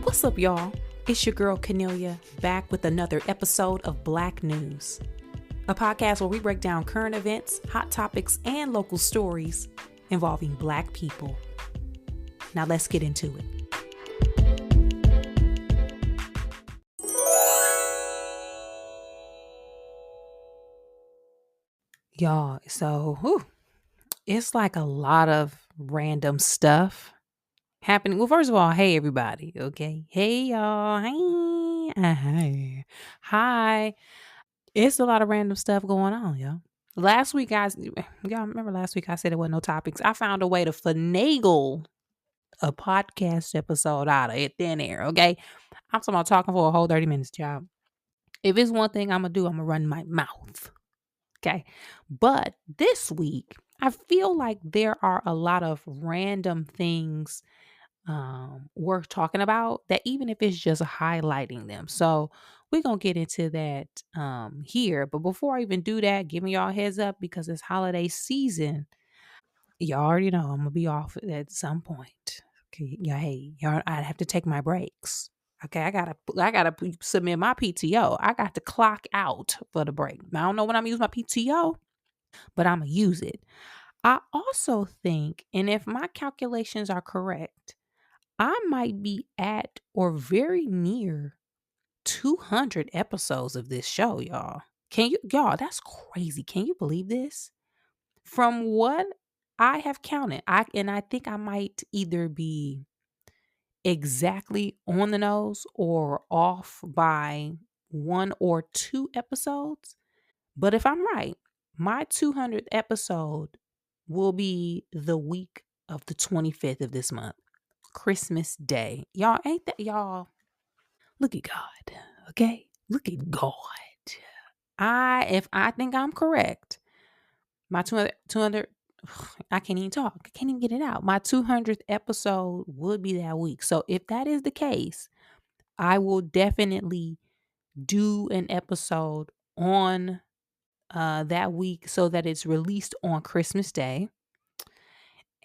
What's up, y'all? It's your girl Cornelia back with another episode of Black News, a podcast where we break down current events, hot topics, and local stories involving Black people. Now let's get into it. Y'all, it's like a lot of random stuff happening. Well, first of all, hey everybody, okay? Hey y'all, hi. Hi. It's a lot of random stuff going on, y'all. Last week, guys, y'all remember last week I said there wasn't no topics. I found a way to finagle a podcast episode out of thin air, okay? I'm talking about talking for a whole 30 minutes, y'all. If it's one thing I'm going to do, I'm going to run my mouth, okay? But this week, I feel like there are a lot of random things worth talking about that even if it's just highlighting them. So we're going to get into that here. But before I even do that, giving y'all a heads up because it's holiday season. Y'all already know I'm going to be off at some point. Okay. Yeah. Hey, y'all, I have to take my breaks. Okay. I gotta submit my PTO. I got to clock out for the break. I don't know when I'm using my PTO, but I'm going to use it. I also think, and if my calculations are correct, I might be at or very near 200 episodes of this show, y'all. Y'all, that's crazy. Can you believe this? From what I have counted, I think I might either be exactly on the nose or off by one or two episodes. But if I'm right, my 200th episode will be the week of the 25th of this month. Christmas Day. Y'all, ain't that y'all? Look at God. Okay? Look at God. If I think I'm correct, my 200 I can't even talk. I can't even get it out. My 200th episode would be that week. So if that is the case, I will definitely do an episode on that week so that it's released on Christmas Day.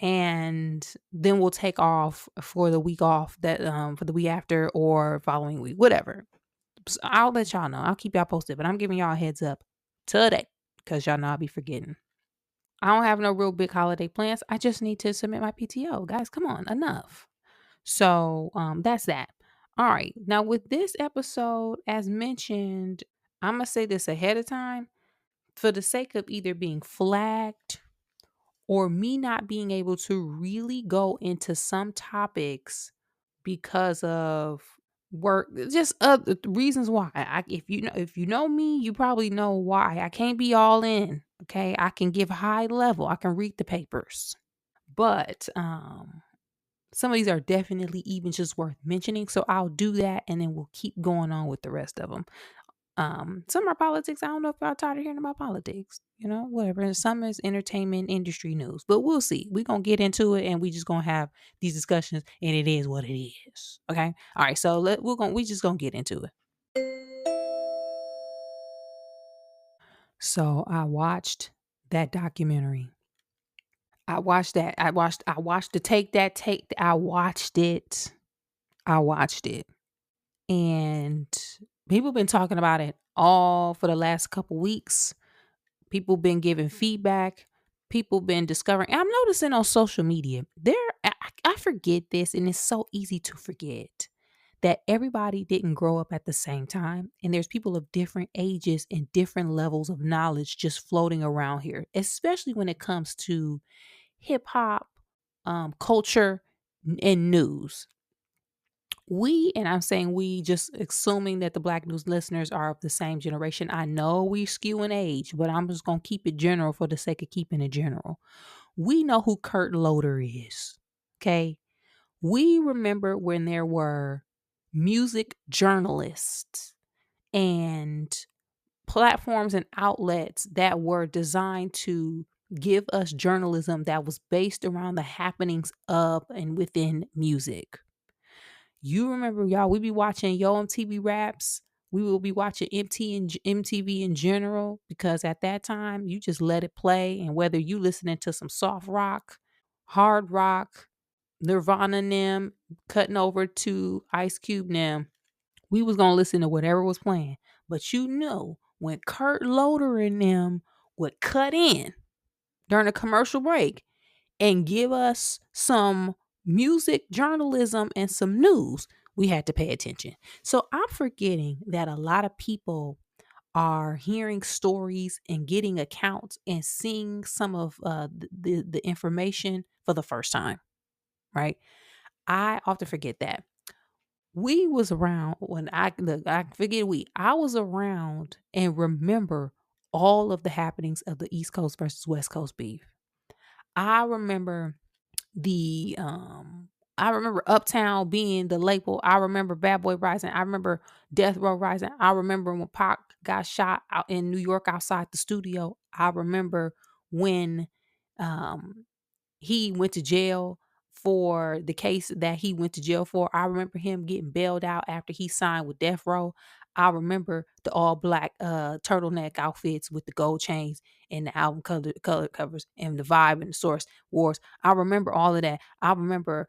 And then we'll take off for the week off that for the week after or following week, whatever. So I'll let y'all know. I'll keep y'all posted, but I'm giving y'all a heads up today because y'all know I'll be forgetting. I don't have no real big holiday plans. I just need to submit my PTO. Guys, come on, enough. So that's that. All right. Now with this episode, as mentioned, I'm gonna say this ahead of time for the sake of either being flagged or me not being able to really go into some topics because of work, just reasons why. If you know me, you probably know why. I can't be all in. Okay, I can give high level. I can read the papers, but some of these are definitely even just worth mentioning. So I'll do that, and then we'll keep going on with the rest of them. Some are politics. I don't know if y'all tired of hearing about politics, whatever. And some is entertainment industry news, but we'll see. We're going to get into it and we just going to have these discussions and it is what it is. Okay. All right. So we just going to get into it. So I watched that documentary. I watched that. I watched the take that take. I watched it. I watched it. And people been talking about it all for the last couple weeks. People been giving feedback. People been discovering. I'm noticing on social media, I forget this, and it's so easy to forget that everybody didn't grow up at the same time. And there's people of different ages and different levels of knowledge just floating around here, especially when it comes to hip hop, culture, and news. And I'm saying we, just assuming that the Black News listeners are of the same generation. I know we skew in age, but I'm just going to keep it general for the sake of keeping it general. We know who Kurt Loder is. Okay. We remember when there were music journalists and platforms and outlets that were designed to give us journalism that was based around the happenings of and within music. You remember, y'all, we be watching Yo MTV Raps. We will be watching MTV in general because at that time, you just let it play. And whether you listening to some soft rock, hard rock, Nirvana and them cutting over to Ice Cube and them, we was gonna listen to whatever was playing. But you know, when Kurt Loder and them would cut in during a commercial break and give us some music journalism and some news, we had to pay attention. So I'm forgetting that a lot of people are hearing stories and getting accounts and seeing some of the information for the first time, right? I often forget that. We was around when I forget I was around and remember all of the happenings of the East Coast versus West Coast beef. I remember the I remember Uptown being the label. I remember Bad Boy Rising. I remember Death Row Rising. I remember when Pac got shot out in New York outside the studio. I remember when um he went to jail for the case that he went to jail for. I remember him getting bailed out after he signed with Death Row. I remember the all black turtleneck outfits with the gold chains and the album color covers and the vibe and the source wars. I remember all of that. I remember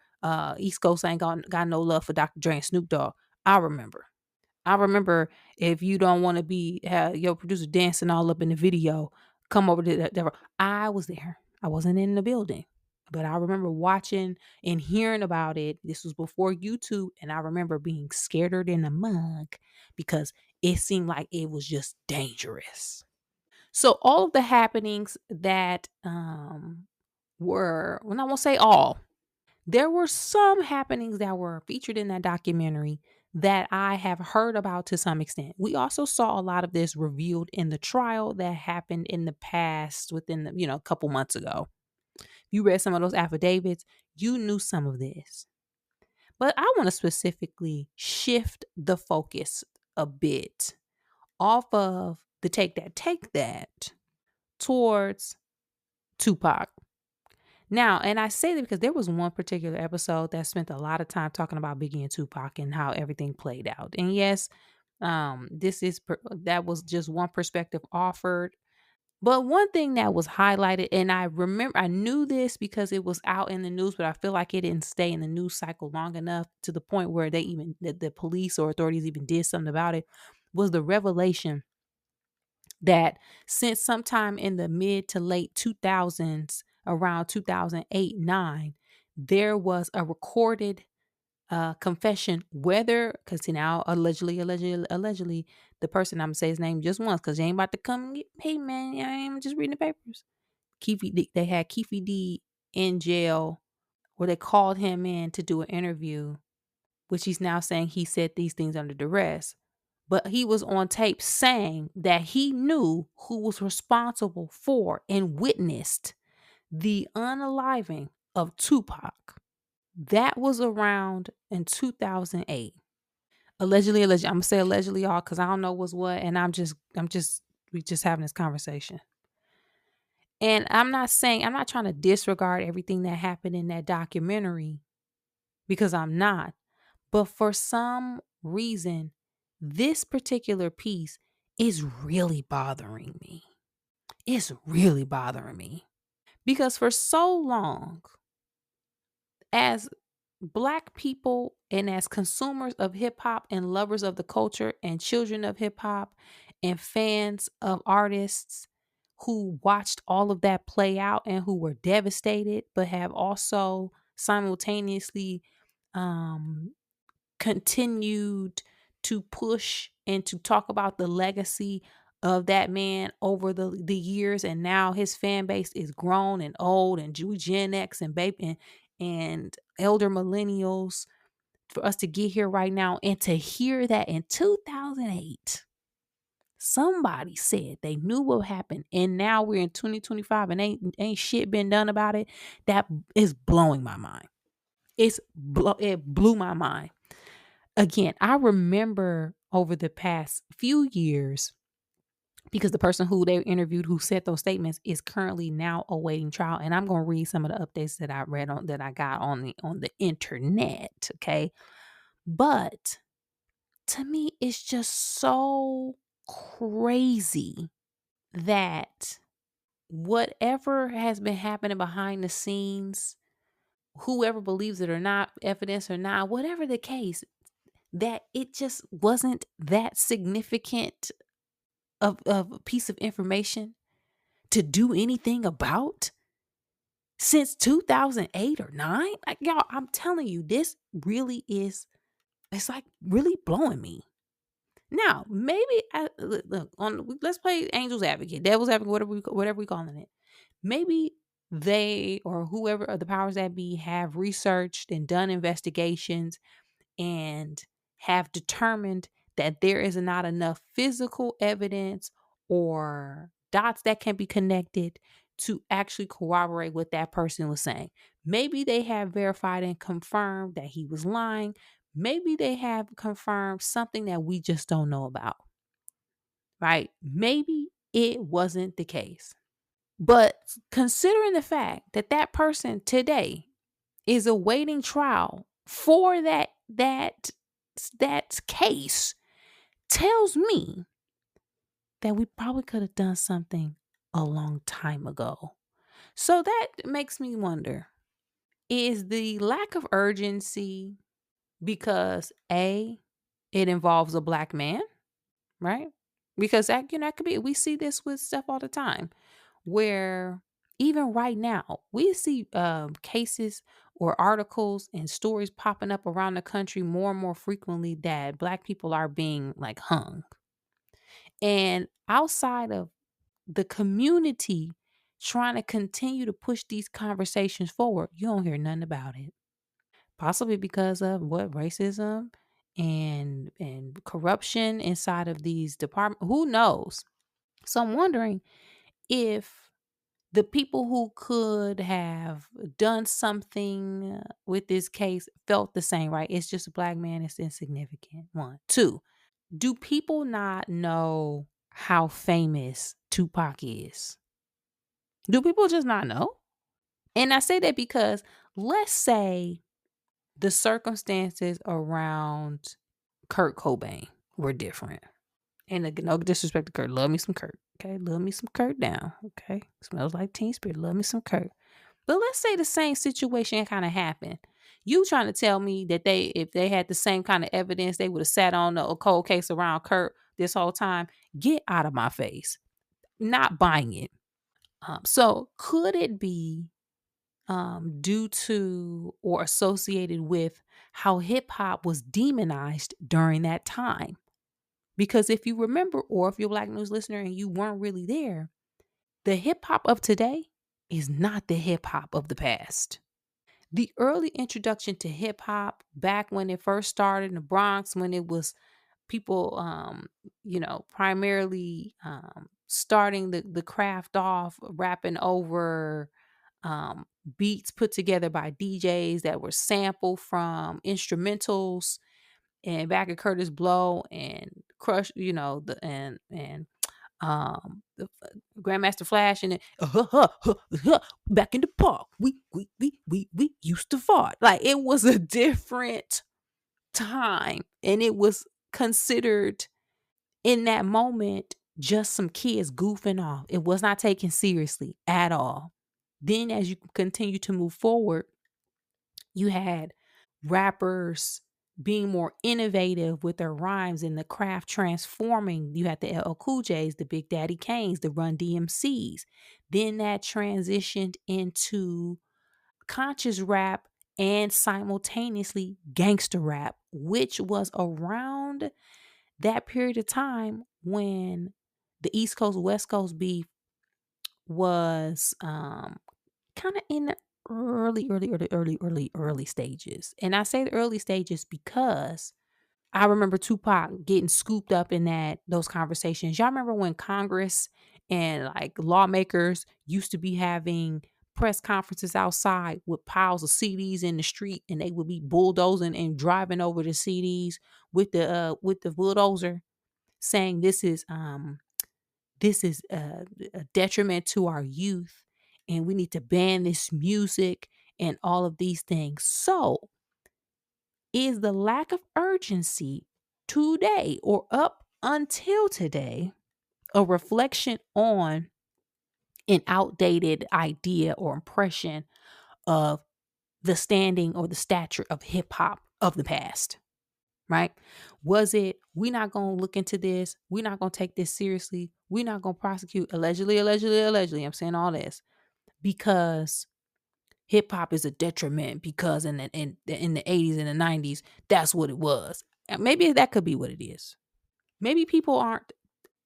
East Coast ain't got no love for Dr. Dre and Snoop Dogg. I remember. I remember if you don't want to be have your producer dancing all up in the video, come over to that. I was there. I wasn't in the building, but I remember watching and hearing about it. This was before YouTube, and I remember being scared in the mug because it seemed like it was just dangerous. So all of the happenings that were, well, I won't say all, there were some happenings that were featured in that documentary that I have heard about to some extent. We also saw a lot of this revealed in the trial that happened in the past within the, a couple months ago. You read some of those affidavits, you knew some of this. But I want to specifically shift the focus a bit off of the take that towards Tupac. Now, and I say that because there was one particular episode that spent a lot of time talking about Biggie and Tupac and how everything played out. And yes, that was just one perspective offered. But one thing that was highlighted, and I remember I knew this because it was out in the news, but I feel like it didn't stay in the news cycle long enough to the point where the police or authorities even did something about it, was the revelation that since sometime in the mid to late 2000s, around 2008 9, there was a recorded confession, whether because now allegedly the person, I'm gonna say his name just once because you ain't about to come and get, hey man, I ain't just reading the papers. They had Keefe D in jail where they called him in to do an interview, which he's now saying he said these things under duress. But he was on tape saying that he knew who was responsible for and witnessed the unaliving of Tupac. That was around in 2008. Allegedly. I'm gonna say allegedly, y'all, because I don't know what's what, and we just having this conversation. And I'm not trying to disregard everything that happened in that documentary because I'm not. But for some reason, this particular piece is really bothering me. It's really bothering me because for so long, as Black people and as consumers of hip hop and lovers of the culture and children of hip hop and fans of artists who watched all of that play out and who were devastated, but have also simultaneously um, continued to push and to talk about the legacy of that man over the years, and now his fan base is grown and old and Gen X and baby and elder millennials, for us to get here right now and to hear that in 2008 somebody said they knew what happened and now we're in 2025 and ain't shit been done about it. That is blowing my mind. It blew my mind. Again, I remember over the past few years, because the person who they interviewed who said those statements is currently now awaiting trial, and I'm going to read some of the updates that I read on that I got on the internet, okay? But to me it's just so crazy that whatever has been happening behind the scenes whoever believes it or not, evidence or not, whatever the case, that it just wasn't that significant of a piece of information to do anything about since 2008 or 9? Like, y'all, I'm telling you, this really is, it's like really blowing me. Now, maybe look on. Let's play angel's advocate, devil's advocate, whatever we calling it. Maybe they or whoever of the powers that be have researched and done investigations and have determined that there is not enough physical evidence or dots that can be connected to actually corroborate what that person was saying. Maybe they have verified and confirmed that he was lying. Maybe they have confirmed something that we just don't know about, right? Maybe it wasn't the case. But considering the fact that that person today is awaiting trial for that case, tells me that we probably could have done something a long time ago. So that makes me wonder, is the lack of urgency because A, it involves a black man, right? Because that could be, we see this with stuff all the time where even right now we see cases or articles and stories popping up around the country more and more frequently that black people are being like hung. And outside of the community trying to continue to push these conversations forward, you don't hear nothing about it. Possibly because of what, racism and corruption inside of these departments. Who knows? So I'm wondering if the people who could have done something with this case felt the same, right? It's just a black man, it's insignificant. One. Two, do people not know how famous Tupac is? Do people just not know? And I say that because let's say the circumstances around Kurt Cobain were different. And no disrespect to Kurt. Love me some Kurt. Okay. Love me some Kurt down. Okay. Smells like Teen Spirit. Love me some Kurt. But let's say the same situation kind of happened. You trying to tell me that if they had the same kind of evidence, they would have sat on a cold case around Kurt this whole time? Get out of my face. Not buying it. So could it be due to or associated with how hip hop was demonized during that time? Because if you remember, or if you're a Black News listener and you weren't really there, the hip hop of today is not the hip hop of the past. The early introduction to hip hop back when it first started in the Bronx, when it was people, primarily starting the craft off, rapping over beats put together by DJs that were sampled from instrumentals, and back at Curtis Blow and Crush, the Grandmaster Flash and back in the park, we used to fart. Like, it was a different time, and it was considered in that moment just some kids goofing off. It was not taken seriously at all. Then as you continue to move forward, you had rappers being more innovative with their rhymes and the craft transforming. You had the LL Cool J's, the Big Daddy Kanes, the Run DMCs. Then that transitioned into conscious rap and simultaneously gangster rap, which was around that period of time when the East Coast West Coast beef was kind of in the early stages. And I say the early stages because I remember Tupac getting scooped up in those conversations. Y'all remember when Congress and like lawmakers used to be having press conferences outside with piles of CDs in the street, and they would be bulldozing and driving over the CDs with the bulldozer, saying this is a detriment to our youth, and we need to ban this music and all of these things. So, is the lack of urgency today or up until today a reflection on an outdated idea or impression of the standing or the stature of hip hop of the past, right? Was it, we're not going to look into this. We're not going to take this seriously. We're not going to prosecute allegedly. I'm saying all this because hip hop is a detriment because in the 80s and the 90s, that's what it was. Maybe that could be what it is. Maybe people aren't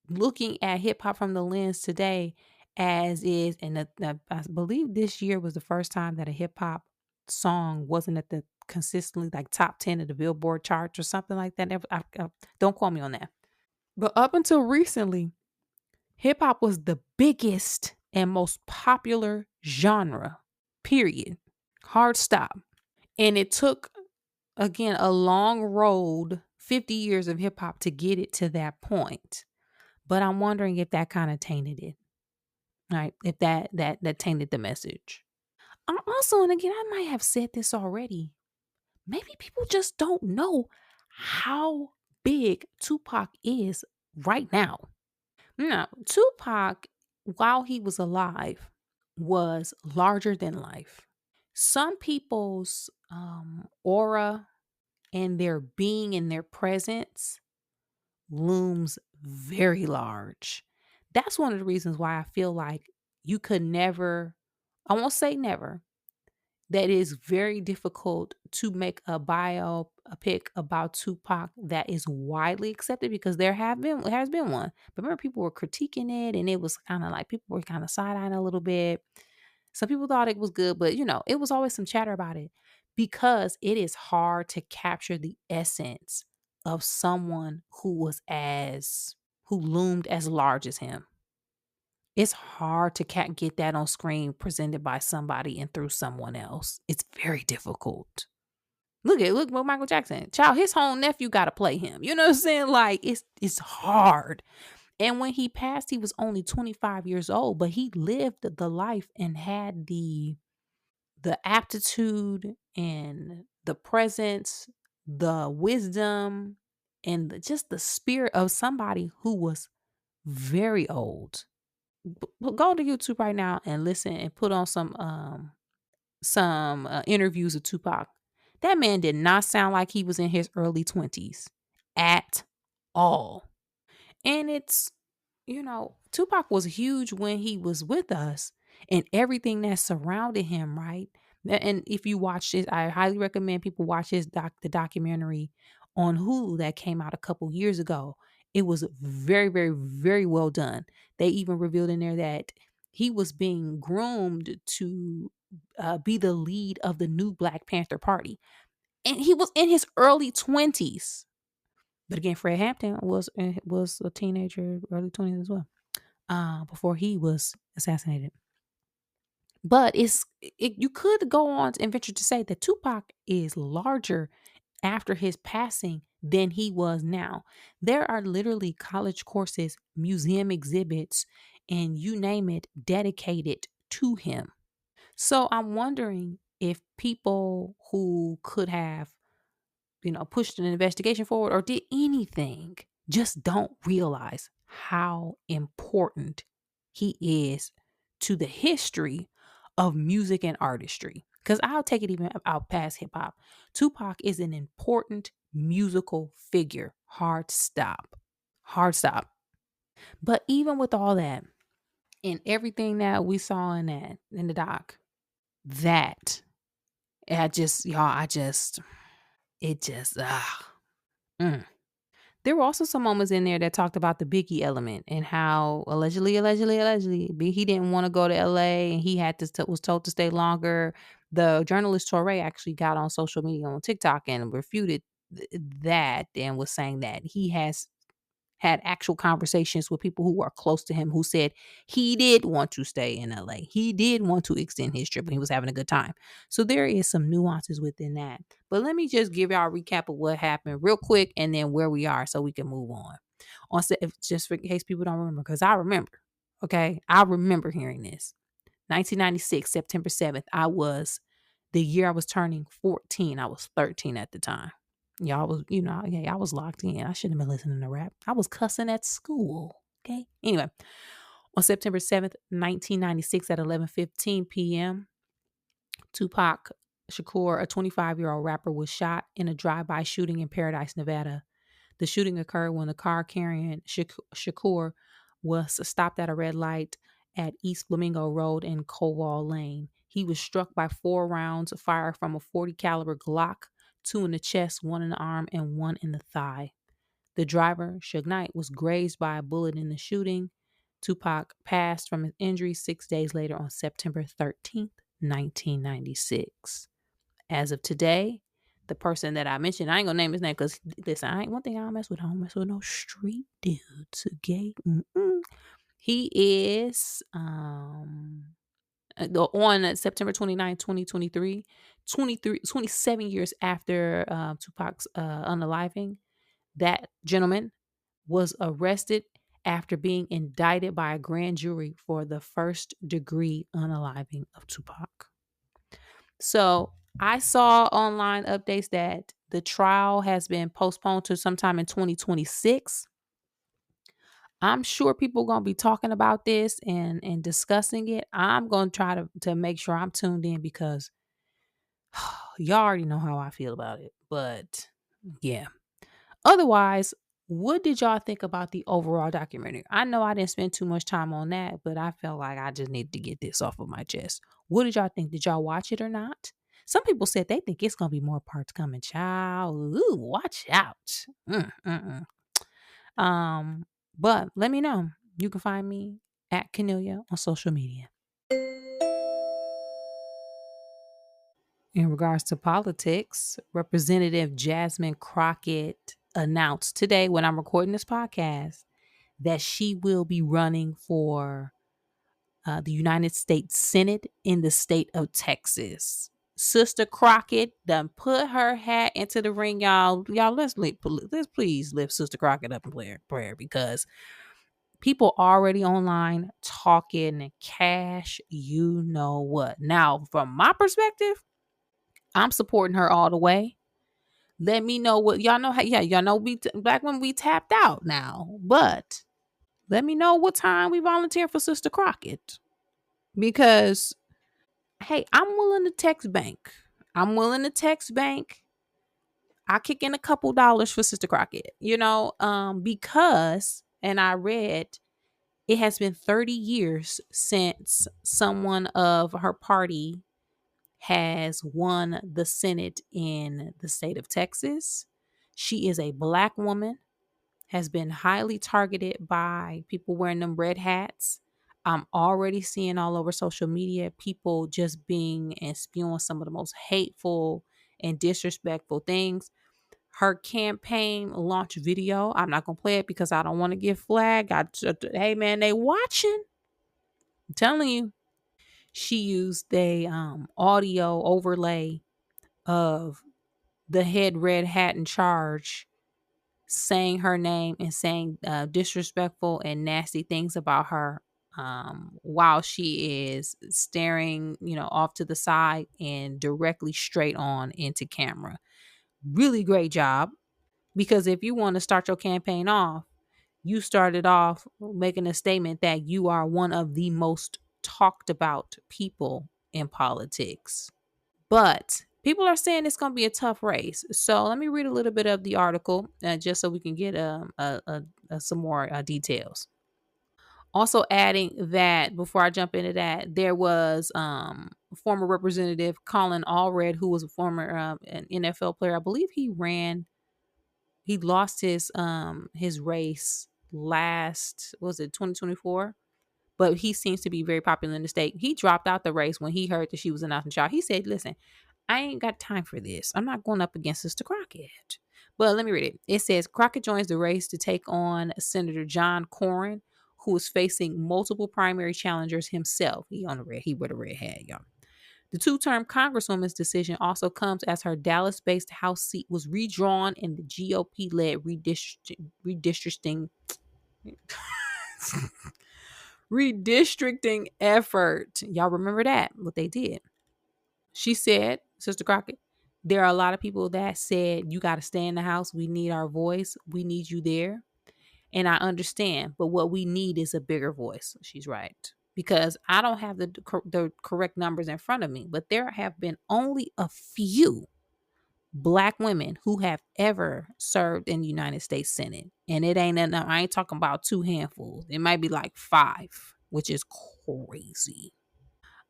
looking at hip hop from the lens today as is, and I believe this year was the first time that a hip hop song wasn't at the consistently like top 10 of the Billboard charts or something like that. Don't quote me on that. But up until recently, hip hop was the biggest and most popular genre, period. Hard stop. And it took, again, a long road, 50 years of hip hop to get it to that point. But I'm wondering if that kind of tainted it, right? If that tainted the message. Also, and again, I might have said this already. Maybe people just don't know how big Tupac is right now. No, Tupac, while he was alive, was larger than life. Some people's aura and their being and their presence looms very large. That's one of the reasons why I feel like you could never, I won't say never, that is very difficult to make a biopic about Tupac that is widely accepted because has been one. But remember, people were critiquing it, and it was kind of like people were kind of side eyeing a little bit. Some people thought it was good, but it was always some chatter about it because it is hard to capture the essence of someone who loomed as large as him. It's hard to get that on screen presented by somebody and through someone else. It's very difficult. Look what Michael Jackson. Child, his whole nephew got to play him. You know what I'm saying? Like it's hard. And when he passed, he was only 25 years old, but he lived the life and had the aptitude and the presence, the wisdom, and just the spirit of somebody who was very old. Go to YouTube right now and listen and put on some interviews of Tupac. That man did not sound like he was in his early 20s at all. And Tupac was huge when he was with us and everything that surrounded him, right? And if you watch this, I highly recommend people watch the documentary on Hulu that came out a couple years ago. It was very, very, very well done. They even revealed in there that he was being groomed to be the lead of the new Black Panther Party. And he was in his early 20s. But again, Fred Hampton was a teenager, early 20s as well, before he was assassinated. But you could go on and venture to say that Tupac is larger after his passing than he was now. There are literally college courses, museum exhibits, and you name it, dedicated to him. So I'm wondering if people who could have pushed an investigation forward or did anything, just don't realize how important he is to the history of music and artistry. Because I'll take it even out past hip hop. Tupac is an important musical figure. Hard stop. Hard stop. But even with all that and everything that we saw in the doc, that it just mm. There were also some moments in there that talked about the Biggie element and how allegedly, he didn't want to go to LA and he was told to stay longer. The journalist Torre actually got on social media on TikTok and refuted that and was saying that he has had actual conversations with people who are close to him who said he did want to stay in LA. He did want to extend his trip and he was having a good time. So there is some nuances within that. But let me just give y'all a recap of what happened real quick and then where we are so we can move on. Just in case people don't remember, because I remember. Okay. I remember hearing this. 1996, September 7th. The year I was turning 14. I was 13 at the time. Y'all was, I was locked in. I shouldn't have been listening to rap. I was cussing at school. Okay. Anyway, on September 7th, 1996 at 11:15 p.m., Tupac Shakur, a 25-year-old rapper, was shot in a drive-by shooting in Paradise, Nevada. The shooting occurred when the car carrying Shakur was stopped at a red light at East Flamingo Road in Cowal Lane. He was struck by 4 rounds fired from a 40 caliber Glock, 2 in the chest, 1 in the arm, and 1 in the thigh. The driver, Suge Knight, was grazed by a bullet in the shooting. Tupac passed from his injuries 6 days later on September 13th, 1996. As of today, the person that I mentioned, I ain't gonna name his name because listen, one thing I don't mess with. I don't mess with no street dudes. Okay, he is on September 29, 2023, 27 years after Tupac's unaliving. That gentleman was arrested after being indicted by a grand jury for the first degree unaliving of Tupac. So I saw online updates that the trial has been postponed to sometime in 2026. I'm sure people are going to be talking about this and discussing it. I'm going to try to make sure I'm tuned in because y'all already know how I feel about it. But yeah. Otherwise, what did y'all think about the overall documentary? I know I didn't spend too much time on that, but I felt like I just needed to get this off of my chest. What did y'all think? Did y'all watch it or not? Some people said they think it's going to be more parts coming. Child, ooh, watch out. Um, but let me know. You can find me at Canelia on social media. In regards to politics, Representative Jasmine Crockett announced today, when I'm recording this podcast, that she will be running for the United States Senate in the state of Texas. Sister Crockett done put her hat into the ring, y'all. Y'all, let's please lift Sister Crockett up in prayer because people already online talking cash, you know what. Now, from my perspective, I'm supporting her all the way. Let me know what y'all know. Y'all know back when we tapped out now, but let me know what time we volunteer for Sister Crockett because hey, I'm willing to text bank. I kick in a couple dollars for Sister Crockett, because, and I read it has been 30 years since someone of her party has won the Senate in the state of Texas. She is a Black woman, has been highly targeted by people wearing them red hats. I'm already seeing all over social media people just being and spewing some of the most hateful and disrespectful things. Her campaign launch video, I'm not going to play it because I don't want to get flagged. Hey man, they watching. I'm telling you. She used a audio overlay of the head red hat in charge saying her name and saying disrespectful and nasty things about her while she is staring, off to the side and directly straight on into camera. Really great job, because if you want to start your campaign off, you started off making a statement that you are one of the most talked about people in politics. But people are saying it's going to be a tough race. So let me read a little bit of the article just so we can get some more details. Also adding that before I jump into that, there was former Representative Colin Allred, who was a former an NFL player. I believe he lost his race last, was it 2024? But he seems to be very popular in the state. He dropped out the race when he heard that she was announcing child. He said, listen, I ain't got time for this. I'm not going up against Sister Crockett. But let me read it. It says Crockett joins the race to take on Senator John Cornyn, who is facing multiple primary challengers himself. He wear the red hat, y'all. The two-term Congresswoman's decision also comes as her Dallas-based House seat was redrawn in the GOP-led redistricting effort. Y'all remember that, what they did. She said, Sister Crockett, there are a lot of people that said, you got to stay in the House. We need our voice. We need you there. And I understand. But what we need is a bigger voice. She's right. because I don't have the correct numbers in front of me, but there have been only a few black women who have ever served in the United States Senate. And it ain't enough. I ain't talking about two handfuls. It might be like five, which is crazy.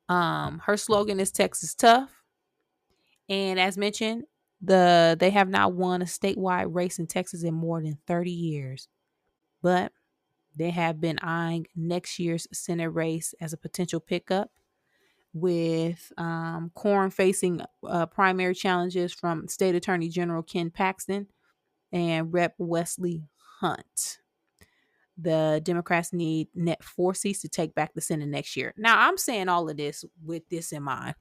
Her slogan is Texas Tough. And as mentioned, they have not won a statewide race in Texas in more than 30 years. But they have been eyeing next year's Senate race as a potential pickup, with Corn facing primary challenges from State Attorney General Ken Paxton and Rep. Wesley Hunt. The Democrats need net 4 seats to take back the Senate next year. Now, I'm saying all of this with this in mind.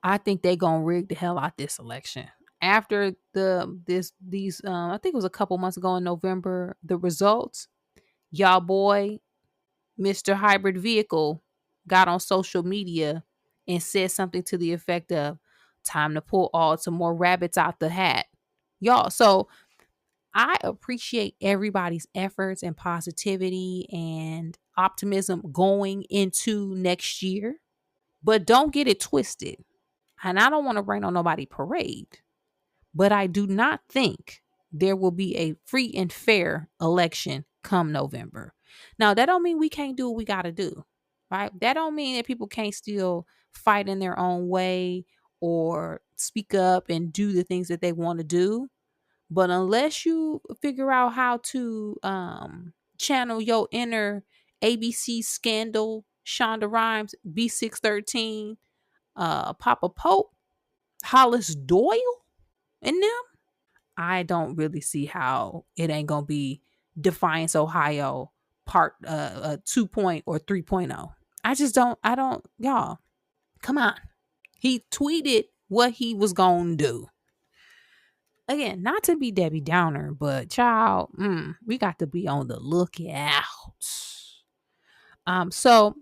I think they're gonna rig the hell out this election. After I think it was a couple months ago in November, the results, y'all boy, Mr. Hybrid Vehicle, got on social media and said something to the effect of, time to pull all some more rabbits out the hat. Y'all, so I appreciate everybody's efforts and positivity and optimism going into next year, but don't get it twisted. And I don't want to rain on nobody parade, but I do not think there will be a free and fair election come November. Now, that don't mean we can't do what we got to do, right? That don't mean that people can't still fight in their own way or speak up and do the things that they want to do. But unless you figure out how to channel your inner ABC scandal, Shonda Rhimes, B613, Papa Pope, Hollis Doyle, and them, I don't really see how it ain't gonna be Defiance Ohio part 2 or 3.0. I don't, y'all, come on. He tweeted what he was gonna do. Again, not to be Debbie Downer, but child, we got to be on the lookout. So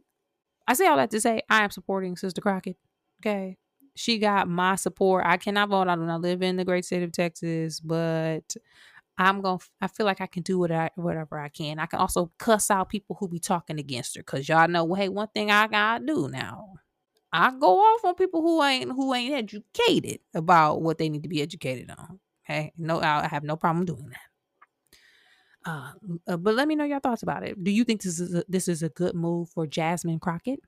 I say all that to say I am supporting Sister Crockett. Okay. She got my support. I cannot vote. I do not live in the great state of Texas, but I feel like I can do whatever I can. I can also cuss out people who be talking against her. Cause y'all know, hey, one thing I gotta do now. I go off on people who ain't educated about what they need to be educated on. Okay. No, I have no problem doing that. But let me know your thoughts about it. Do you think this is a good move for Jasmine Crockett?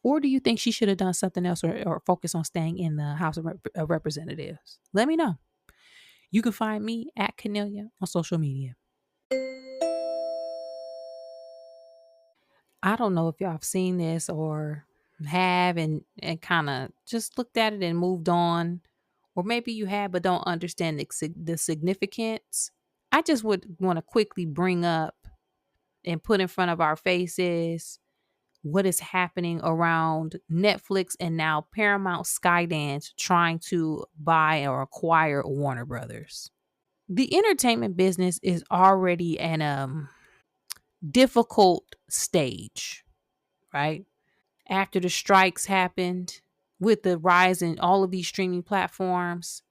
Or do you think she should have done something else or focus on staying in the House of Representatives? Let me know. You can find me at Canelia on social media. I don't know if y'all have seen this or have and kind of just looked at it and moved on. Or maybe you have but don't understand the significance. I just would want to quickly bring up and put in front of our faces what is happening around Netflix and now Paramount Skydance trying to buy or acquire Warner Brothers. The entertainment business is already in a difficult stage, right? After the strikes happened, with the rise in all of these streaming platforms,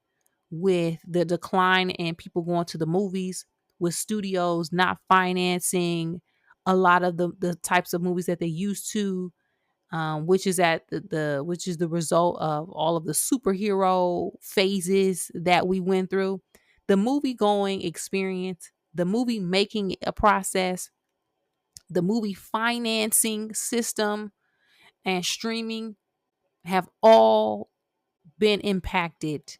with the decline in people going to the movies, with studios not financing a lot of the types of movies that they used to, which is which is the result of all of the superhero phases that we went through. The movie going experience, the movie making a process, the movie financing system, and streaming have all been impacted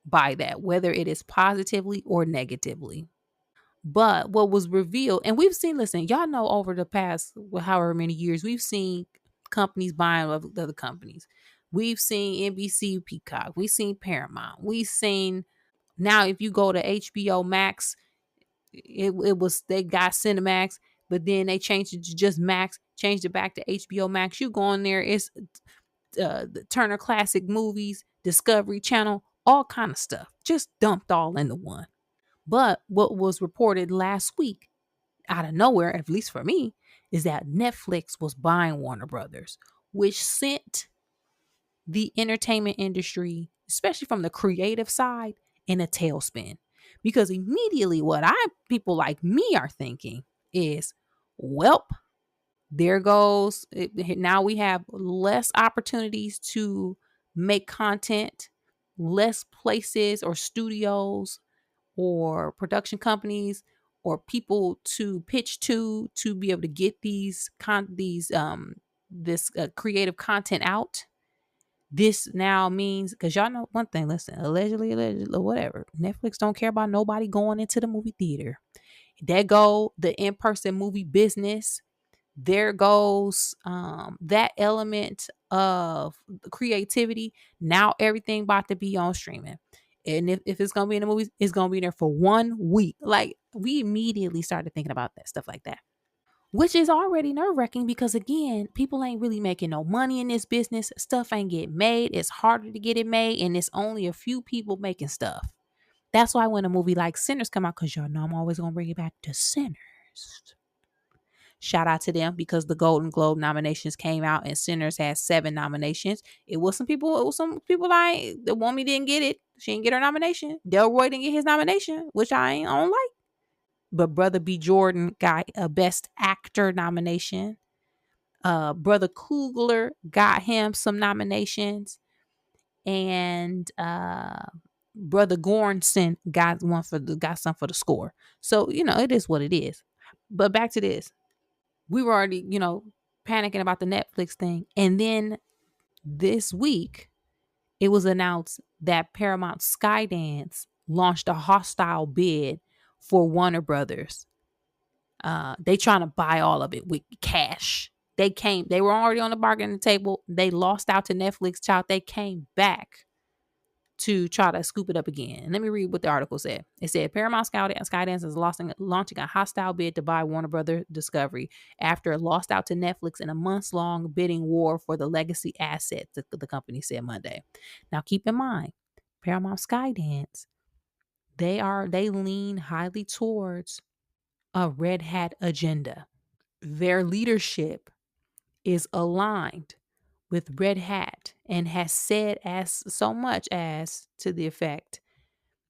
by that, whether it is positively or negatively. But what was revealed, and we've seen, listen, y'all know over the past however many years, we've seen companies buying other companies. We've seen NBC, Peacock. We've seen Paramount. We've seen, now if you go to HBO Max, it was, they got Cinemax, but then they changed it to just Max, changed it back to HBO Max. You go in there, it's the Turner Classic Movies, Discovery Channel, all kind of stuff, just dumped all into one. But what was reported last week out of nowhere, at least for me, is that Netflix was buying Warner Brothers, which sent the entertainment industry, especially from the creative side, in a tailspin. Because immediately what people like me are thinking is, welp, There goes now we have less opportunities to make content, less places or studios or production companies or people to pitch to be able to get these this creative content out. This now means, because y'all know one thing, listen, allegedly, whatever, Netflix don't care about nobody going into the movie theater. There go the in-person movie business. There goes that element of creativity. Now everything about to be on streaming. And if it's gonna be in the movies, it's gonna be there for 1 week. Like, we immediately started thinking about that stuff like that, which is already nerve-wracking because, again, people ain't really making no money in this business. Stuff ain't getting made. It's harder to get it made, and it's only a few people making stuff. That's why when a movie like Sinners come out, because y'all know I'm always gonna bring it back to Sinners. Shout out to them, because the Golden Globe nominations came out and Sinners had 7 nominations. It was some people like the woman didn't get it. She didn't get her nomination. Delroy didn't get his nomination, which I don't like. But Brother B. Jordan got a Best Actor nomination. Brother Coogler got him some nominations. And Brother Goranson got some for the score. So, it is what it is. But back to this. We were already, panicking about the Netflix thing. And then this week, it was announced that Paramount Skydance launched a hostile bid for Warner Brothers. They trying to buy all of it with cash. They were already on the bargaining table. They lost out to Netflix. Child, they came back to try to scoop it up again. And let me read what the article said. It said Paramount Skydance is launching a hostile bid to buy Warner Brothers Discovery after it lost out to Netflix in a months-long bidding war for the legacy assets, the company said Monday. Now, keep in mind, Paramount Skydance, they lean highly towards a red hat agenda. Their leadership is aligned with Red Hat and has said as so much as to the effect,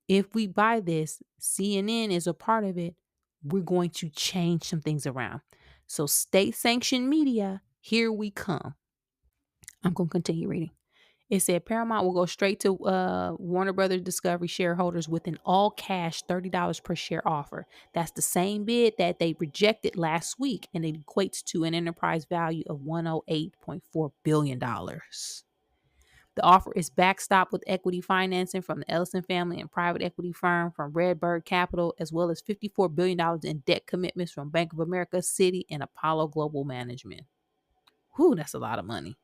if we buy this, CNN is a part of it, we're going to change some things around. So state sanctioned media, here we come. I'm going to continue reading. It said Paramount will go straight to Warner Brothers Discovery shareholders with an all-cash $30 per share offer. That's the same bid that they rejected last week, and it equates to an enterprise value of $108.4 billion. The offer is backstopped with equity financing from the Ellison family and private equity firm from Redbird Capital, as well as $54 billion in debt commitments from Bank of America, Citi, and Apollo Global Management. Whew, that's a lot of money.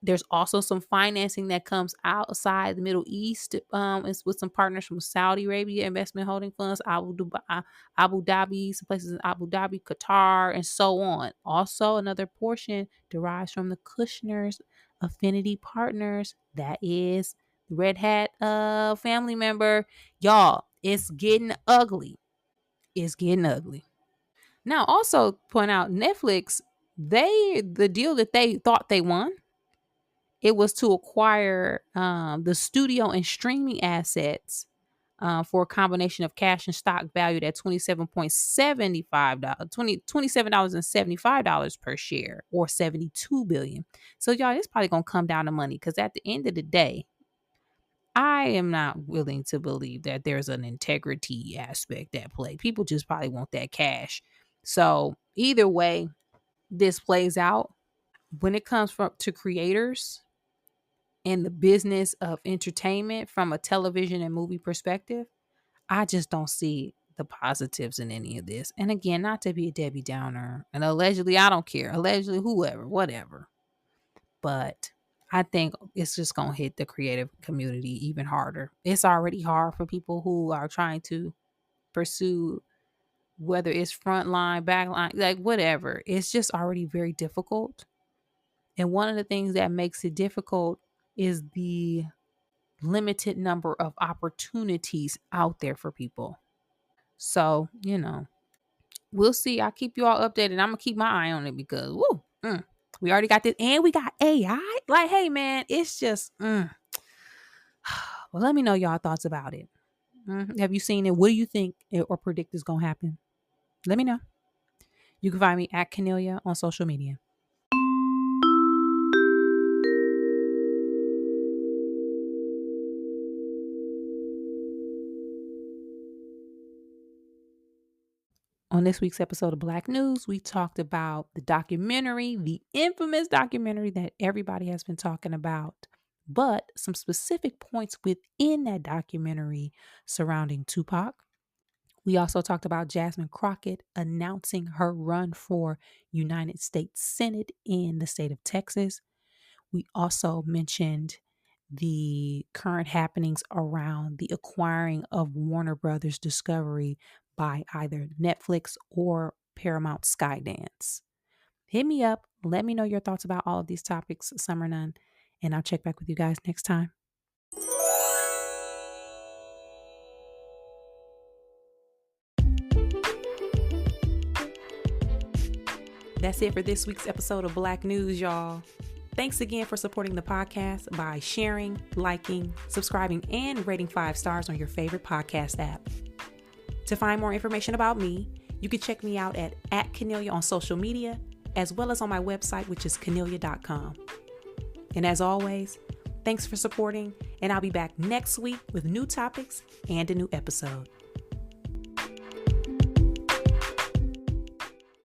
There's also some financing that comes outside the Middle East. It's with some partners from Saudi Arabia investment holding funds, Abu Dhabi, some places in Abu Dhabi, Qatar, and so on. Also, another portion derives from the Kushner's affinity partners. That is the Red Hat family member. Y'all, it's getting ugly. It's getting ugly. Now, also point out Netflix, the deal that they thought they won, it was to acquire the studio and streaming assets for a combination of cash and stock valued at $27.75 per share, or $72 billion. So y'all, it's probably gonna come down to money, because at the end of the day, I am not willing to believe that there's an integrity aspect at play. People just probably want that cash. So either way this plays out, when it comes to creators in the business of entertainment from a television and movie perspective, I just don't see the positives in any of this. And again, not to be a Debbie Downer, and allegedly, I don't care. Allegedly, whoever, whatever. But I think it's just going to hit the creative community even harder. It's already hard for people who are trying to pursue, whether it's frontline, backline, like whatever. It's just already very difficult. And one of the things that makes it difficult is the limited number of opportunities out there for people. So, we'll see. I'll keep you all updated. I'm going to keep my eye on it because, we already got this, and we got AI. Like, hey, man, it's just, well, let me know y'all thoughts about it. Have you seen it? What do you think or predict is going to happen? Let me know. You can find me at Kennelia on social media. On this week's episode of Black News, we talked about the documentary, the infamous documentary that everybody has been talking about, but some specific points within that documentary surrounding Tupac. We also talked about Jasmine Crockett announcing her run for United States Senate in the state of Texas. We also mentioned the current happenings around the acquiring of Warner Brothers Discovery by either Netflix or Paramount Skydance. Hit me up. Let me know your thoughts about all of these topics, some or none, and I'll check back with you guys next time. That's it for this week's episode of Black News, y'all. Thanks again for supporting the podcast by sharing, liking, subscribing, and rating 5 stars on your favorite podcast app. To find more information about me, you can check me out at Kennelia on social media, as well as on my website, which is kennelia.com. And as always, thanks for supporting, and I'll be back next week with new topics and a new episode.